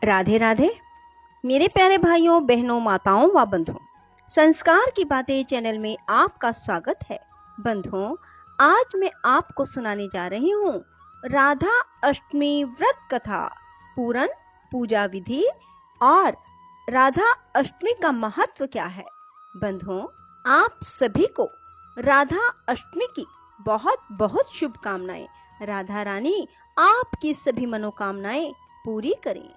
राधे राधे मेरे प्यारे भाइयों, बहनों, माताओं व बंधुओं, संस्कार की बातें चैनल में आपका स्वागत है। बंधुओं, आज मैं आपको सुनाने जा रही हूँ राधा अष्टमी व्रत कथा, पूरन, पूजा विधि और राधा अष्टमी का महत्व क्या है। बंधुओं, आप सभी को राधा अष्टमी की बहुत बहुत शुभकामनाएं। राधा रानी आपकी सभी मनोकामनाएं पूरी करें।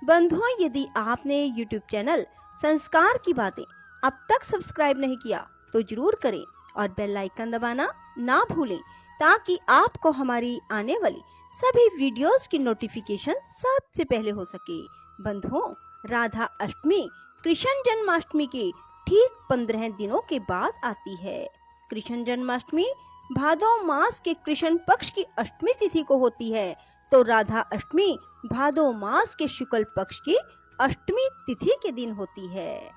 बंधुओं, यदि आपने YouTube चैनल संस्कार की बातें अब तक सब्सक्राइब नहीं किया तो जरूर करें और बेल आइकन दबाना ना भूलें, ताकि आपको हमारी आने वाली सभी वीडियोस की नोटिफिकेशन सबसे पहले हो सके। बंधुओं, राधा अष्टमी कृष्ण जन्माष्टमी के ठीक 15 दिनों के बाद आती है। कृष्ण जन्माष्टमी भादो मास के कृष्ण पक्ष की अष्टमी तिथि को होती है, तो राधा अष्टमी भादो मास के शुक्ल पक्ष की अष्टमी तिथि के दिन होती है।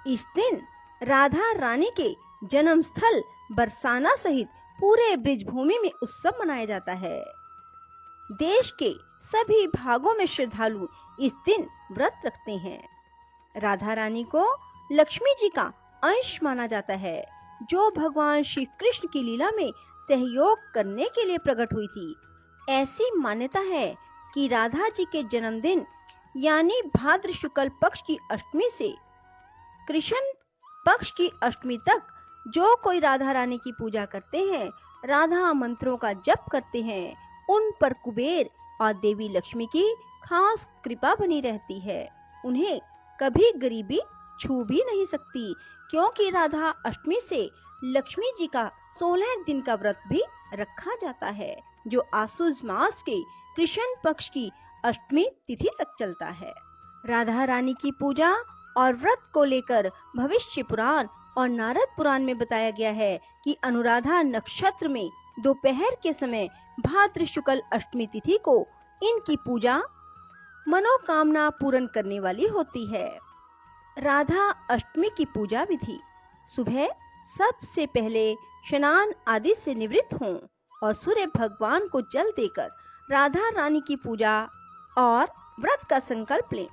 इस दिन राधा रानी के जन्म स्थल बरसाना सहित पूरे ब्रिजभूमि में उत्सव मनाया जाता है। देश के सभी भागों में श्रद्धालु इस दिन व्रत रखते हैं। राधा रानी को लक्ष्मी जी का अंश माना जाता है, जो भगवान श्री कृष्ण की लीला में सहयोग करने के लिए प्रकट हुई थी। ऐसी मान्यता है कि राधा जी के जन्मदिन यानी भाद्र शुक्ल पक्ष की अष्टमी से कृष्ण पक्ष की अष्टमी तक जो कोई राधा रानी की पूजा करते हैं, राधा मंत्रों का जप करते हैं, उन पर कुबेर और देवी लक्ष्मी की खास कृपा बनी रहती है। उन्हें कभी गरीबी छू भी नहीं सकती, क्योंकि राधा अष्टमी से लक्ष्मी जी का 16 दिन का व्रत भी रखा जाता है, जो आसुज मास के कृष्ण पक्ष की अष्टमी तिथि तक चलता है। राधा रानी की पूजा और व्रत को लेकर भविष्य पुराण और नारद पुराण में बताया गया है कि अनुराधा नक्षत्र में दोपहर के समय भाद्र शुक्ल अष्टमी तिथि को इनकी पूजा मनोकामना पूर्ण करने वाली होती है। राधा अष्टमी की पूजा विधि: सुबह सबसे पहले स्नान आदि से निवृत्त हों और सूर्य भगवान को जल देकर राधा रानी की पूजा और व्रत का संकल्प लें।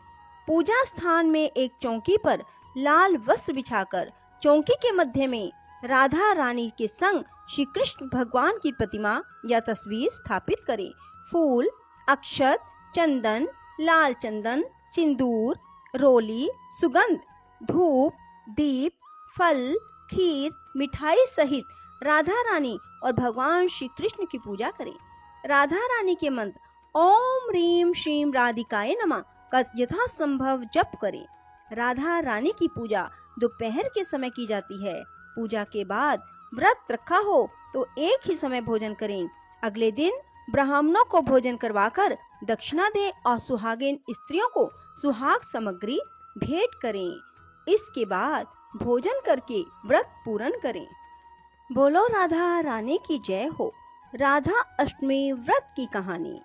पूजा स्थान में एक चौकी पर लाल वस्त्र बिछाकर चौकी के मध्य में राधा रानी के संग श्री कृष्ण भगवान की प्रतिमा या तस्वीर स्थापित करें। फूल, अक्षत, चंदन, लाल चंदन, सिंदूर, रोली, सुगंध, धूप, दीप, फल, खीर, मिठाई सहित राधा रानी और भगवान श्री कृष्ण की पूजा करें। राधा रानी के मंत्र ओम ह्रीम श्रीम राधिकाय नमः का यथासंभव जप करें। राधा रानी की पूजा दोपहर के समय की जाती है। पूजा के बाद व्रत रखा हो तो एक ही समय भोजन करें। अगले दिन ब्राह्मणों को भोजन करवाकर दक्षिणा दें और सुहागिन स्त्रियों को सुहाग सामग्री भेंट करें। इसके बाद भोजन करके व्रत पूर्ण करें। बोलो राधा रानी की जय हो। राधा अष्टमी व्रत की कहानी।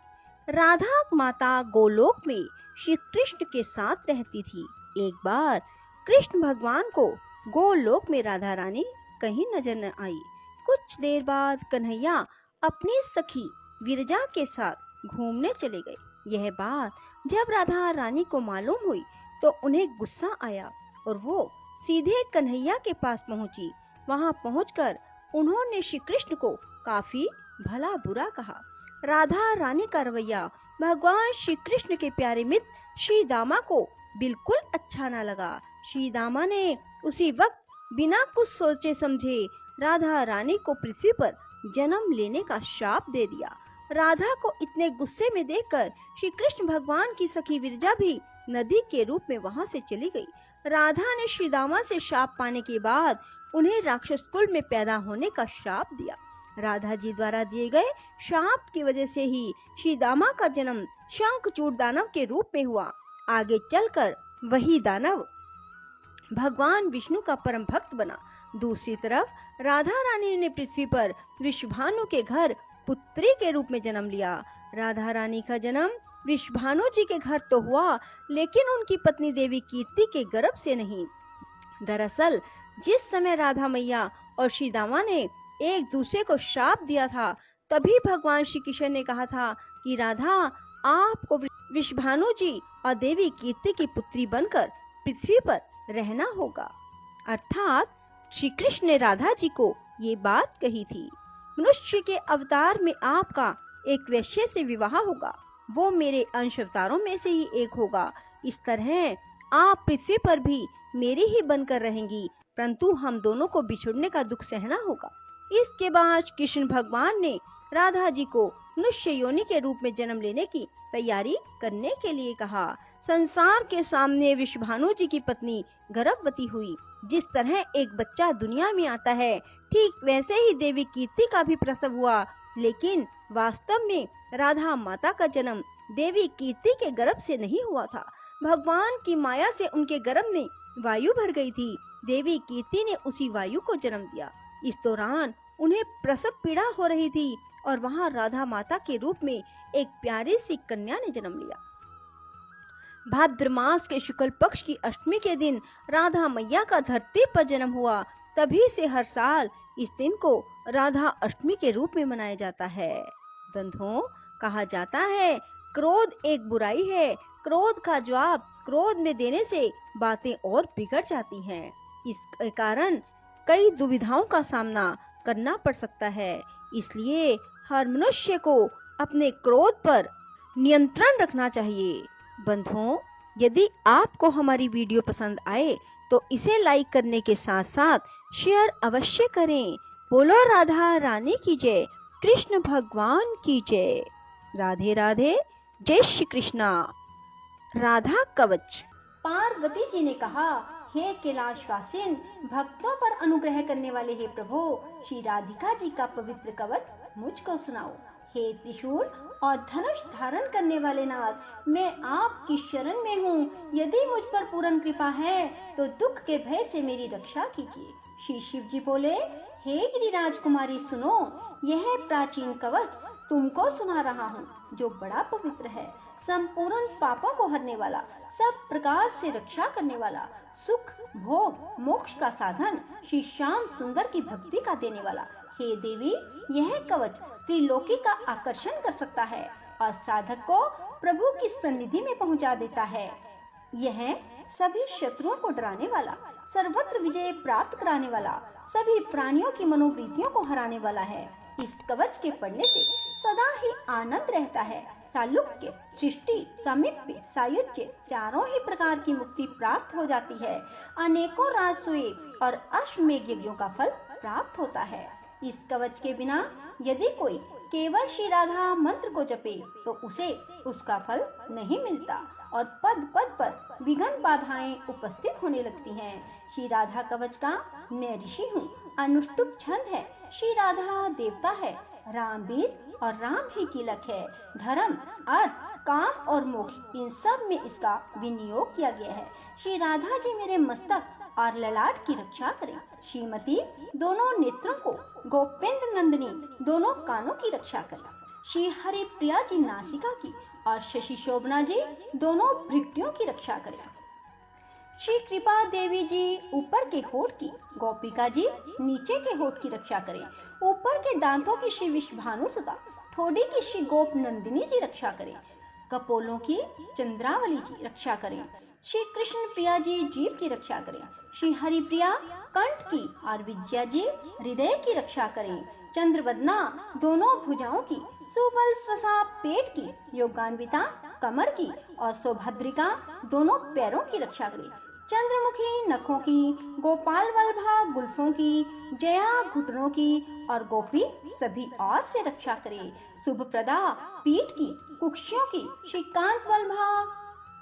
राधा माता गोलोक में श्री कृष्ण के साथ रहती थी। एक बार कृष्ण भगवान को गोलोक में राधा रानी कहीं नजर न आई। कुछ देर बाद कन्हैया अपनी सखी विरजा के साथ घूमने चले गए। यह बात जब राधा रानी को मालूम हुई तो उन्हें गुस्सा आया और वो सीधे कन्हैया के पास पहुंची। वहां पहुंचकर उन्होंने श्री कृष्ण को काफी भला बुरा कहा। राधा रानी का रवैया भगवान श्री कृष्ण के प्यारे मित्र श्री दामा को बिल्कुल अच्छा न लगा। श्री दामा ने उसी वक्त बिना कुछ सोचे समझे राधा रानी को पृथ्वी पर जन्म लेने का श्राप दे दिया। राधा को इतने गुस्से में देखकर श्री कृष्ण भगवान की सखी विरजा भी नदी के रूप में वहां से चली गई। राधा ने श्री दामा से श्राप पाने के बाद उन्हें राक्षस कुल में पैदा होने का श्राप दिया। राधा जी द्वारा दिए गए श्राप की वजह से ही श्री दामा का जन्म शंखचूड़ दानव के रूप में हुआ। आगे चलकर वही दानव भगवान विष्णु का परम भक्त बना। दूसरी तरफ राधा रानी ने पृथ्वी पर वृषभानु के घर पुत्री के रूप में जन्म लिया। राधा रानी का जन्म वृषभानु जी के घर तो हुआ, लेकिन उनकी पत्नी देवी कीर्ति के गर्भ से नहीं। दरअसल जिस समय राधा मैया और श्री दामा ने एक दूसरे को श्राप दिया था, तभी भगवान श्री कृष्ण ने कहा था कि राधा, आपको वृषभानु जी और देवी कीर्ति की पुत्री बनकर पृथ्वी पर रहना होगा। अर्थात श्री कृष्ण ने राधा जी को ये बात कही थी। मनुष्य के अवतार में आपका एक वैश्य से विवाह होगा, वो मेरे अंश अवतारों में से ही एक होगा। इस तरह आप पृथ्वी पर भी मेरी ही बनकर रहेंगी, परंतु हम दोनों को बिछुड़ने का दुख सहना होगा। इसके बाद कृष्ण भगवान ने राधा जी को मनुष्य योनि के रूप में जन्म लेने की तैयारी करने के लिए कहा। संसार के सामने वृषभानु जी की पत्नी गर्भवती हुई। जिस तरह एक बच्चा दुनिया में आता है, ठीक वैसे ही देवी कीर्ति का भी प्रसव हुआ, लेकिन वास्तव में राधा माता का जन्म देवी कीर्ति के गर्भ से नहीं हुआ था। भगवान की माया से उनके गर्भ में वायु भर गई थी। देवी कीर्ति ने उसी वायु को जन्म दिया। इस दौरान उन्हें प्रसव पीड़ा हो रही थी और वहां राधा माता के रूप में एक प्यारी सी कन्या ने जन्म लिया। भाद्र मास के शुक्ल पक्ष की अष्टमी के दिन राधा मैया का धरती पर जन्म हुआ। तभी से हर साल इस दिन को राधा अष्टमी के रूप में मनाया जाता है। बंधुओं, कहा जाता है क्रोध एक बुराई है, क्रोध का जवाब क्रोध में देने से बातें और बिगड़ जाती हैं। इस कारण कई दुविधाओं का सामना करना पड़ सकता है। इसलिए हर मनुष्य को अपने क्रोध पर नियंत्रण रखना चाहिए। बंधुओं, यदि आपको हमारी वीडियो पसंद आए तो इसे लाइक करने के साथ साथ शेयर अवश्य करें। बोलो राधा रानी की जय, कृष्ण भगवान की जय। राधे राधे, जय श्री कृष्णा। राधा कवच। पार्वती जी ने कहा, हे कैलाशवासिन, भक्तों पर अनुग्रह करने वाले हे प्रभु, श्री राधिका जी का पवित्र कवच मुझको सुनाओ। हे त्रिशूल और धनुष धारण करने वाले नाथ, मैं आपकी शरण में हूँ। यदि मुझ पर पूर्ण कृपा है तो दुख के भय से मेरी रक्षा कीजिए। श्री शिव जी बोले, हे गिरिराज कुमारी सुनो, यह प्राचीन कवच तुमको सुना रहा हूँ, जो बड़ा पवित्र है, संपूर्ण पापों को हरने वाला, सब प्रकार से रक्षा करने वाला, सुख भोग मोक्ष का साधन, श्री श्याम सुंदर की भक्ति का देने वाला। हे देवी, यह कवच त्रिलोकी का आकर्षण कर सकता है और साधक को प्रभु की सन्निधि में पहुंचा देता है। यह सभी शत्रुओं को डराने वाला, सर्वत्र विजय प्राप्त कराने वाला, सभी प्राणियों की मनोवृत्तियों को हराने वाला है। इस कवच के पढ़ने से सदा ही आनंद रहता है। सालुक्य, सृष्टि, समीप्य, सायुज्य, चारों ही प्रकार की मुक्ति प्राप्त हो जाती है। अनेकों राजसूय और अश्वमेध यज्ञों का फल प्राप्त होता है। इस कवच के बिना यदि कोई केवल श्री राधा मंत्र को जपे तो उसे उसका फल नहीं मिलता और पद पद पर विघ्न बाधाएं उपस्थित होने लगती हैं। श्री राधा कवच का मैं ऋषि हूँ, अनुष्टुप छंद है, श्री राधा देवता है, राम बीज और राम ही कीलक है, धर्म, अर्थ, काम और मोक्ष इन सब में इसका विनियोग किया गया है। श्री राधा जी मेरे मस्तक और ललाट की रक्षा करें। श्रीमती दोनों नेत्रों को, गोपेंद्र नंदिनी दोनों कानों की रक्षा करें। श्री हरि प्रिया जी नासिका की और शशि शोभना जी दोनों भृकुटियों की रक्षा करें। श्री कृपा देवी जी ऊपर के होठ की, गोपिका जी नीचे के होठ की रक्षा करें। ऊपर के दांतों की श्री विश्वभानु सुता, ठोड़ी की श्री गोप नंदिनी जी रक्षा करें। कपोलों की चंद्रावली जी रक्षा करें। श्री कृष्ण प्रिया जी जीव की रक्षा करें। श्री हरि प्रिया कंठ की और विद्या जी हृदय की रक्षा करें। चंद्रवदना दोनों भुजाओं की, सुबल स्वसा पेट की, योगान्विता कमर की और सौभद्रिका दोनों पैरों की रक्षा करें। चंद्रमुखी नखों की, गोपाल वल्लभा गुल्फों की, जया घुटनों की और गोपी सभी और से रक्षा करे। शुभ प्रदा पीठ की, कुक्षियों की, श्रीकांत वल्लभा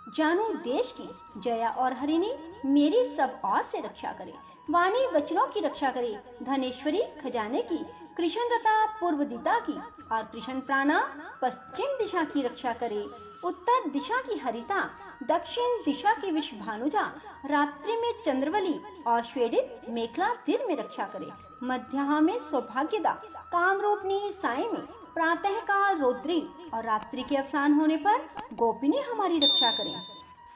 जानू देश की, जया और हरिणी मेरी सब और से रक्षा करे। वाणी वचनों की रक्षा करे। धनेश्वरी खजाने की, कृष्ण रता पूर्व दिशा की और कृष्ण प्राणा पश्चिम दिशा की रक्षा करे। उत्तर दिशा की हरिता, दक्षिण दिशा की विश्वभानुजा, रात्रि में चंद्रवली और श्वेदित मेखला तीर में रक्षा करे। मध्याह्न में सौभाग्यदा, कामरूपनी साय में, प्रातः काल रौद्री और रात्रि के अवसान होने पर गोपिनी हमारी रक्षा करें।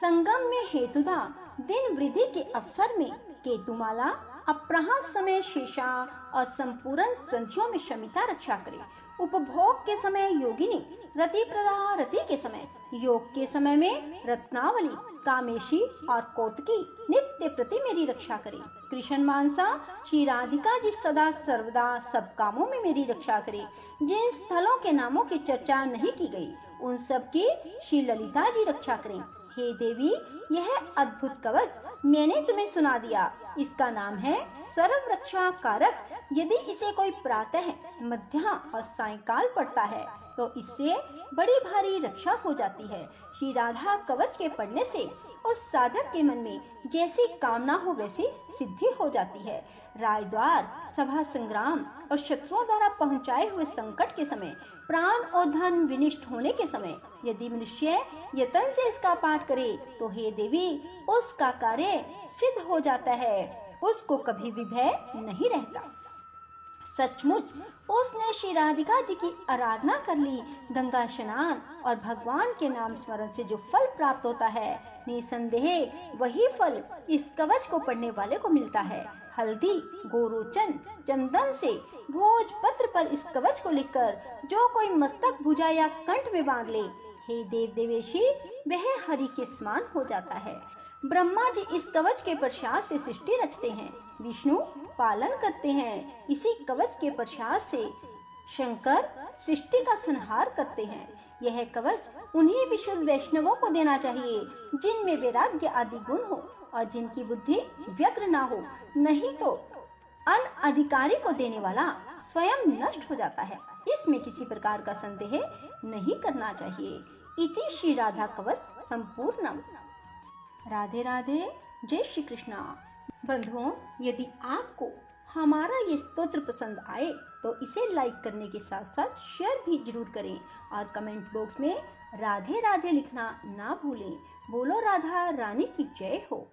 संगम में हेतुदा, दिन वृद्धि के अवसर में केतुमाला, अपराह्न समय शेषा और संपूर्ण संधियों में शमिता रक्षा करे। उपभोग के समय योगिनी, रति प्रदा रति के समय, योग के समय में रत्नावली, कामेशी और कौतकी नित्य प्रति मेरी रक्षा करे। कृष्ण मानसा श्री राधिका जी सदा सर्वदा सब कामों में मेरी रक्षा करे। जिन स्थलों के नामों की चर्चा नहीं की गई उन सब की श्री ललिता जी रक्षा करें। हे देवी, यह अद्भुत कवच मैंने तुम्हें सुना दिया। इसका नाम है सर्व रक्षा कारक। यदि इसे कोई प्रातः, मध्याह्न और सायंकाल पढ़ता है तो इससे बड़ी भारी रक्षा हो जाती है। श्री राधा कवच के पढ़ने से उस साधक के मन में जैसी कामना हो वैसी सिद्धि हो जाती है। राजद्वार, सभा संग्राम और शत्रुओं द्वारा पहुंचाए हुए संकट के समय, प्राण और धन विनिष्ट होने के समय यदि मनुष्य यतन से इसका पाठ करे तो हे देवी, उसका कार्य सिद्ध हो जाता है, उसको कभी भी भय नहीं रहता। सचमुच उसने श्री राधिका जी की आराधना कर ली। गंगा स्नान और भगवान के नाम स्मरण से जो फल प्राप्त होता है, निसंदेह वही फल इस कवच को पढ़ने वाले को मिलता है। हल्दी, गोरोचन, चंदन से भोजपत्र पर इस कवच को लिखकर जो कोई मस्तक, भुजा या कंठ में बांध ले, हे देव देवेशी, वह हरि के समान हो जाता है। ब्रह्मा जी इस कवच के प्रसाद से सृष्टि रचते हैं, विष्णु पालन करते हैं। इसी कवच के प्रसाद से शंकर सृष्टि का संहार करते हैं। यह कवच उन्हीं विशुद्ध वैष्णवों को देना चाहिए जिनमें वैराग्य आदि गुण हो और जिनकी बुद्धि व्यग्र ना हो, नहीं तो अनअधिकारी को देने वाला स्वयं नष्ट हो जाता है। इसमें किसी प्रकार का संदेह नहीं करना चाहिए। इति श्री राधा कवच संपूर्णम। राधे राधे, जय श्री कृष्णा। बंधुओं, यदि आपको हमारा ये स्तोत्र पसंद आए तो इसे लाइक करने के साथ साथ शेयर भी जरूर करें और कमेंट बॉक्स में राधे राधे लिखना ना भूलें। बोलो राधा रानी की जय हो।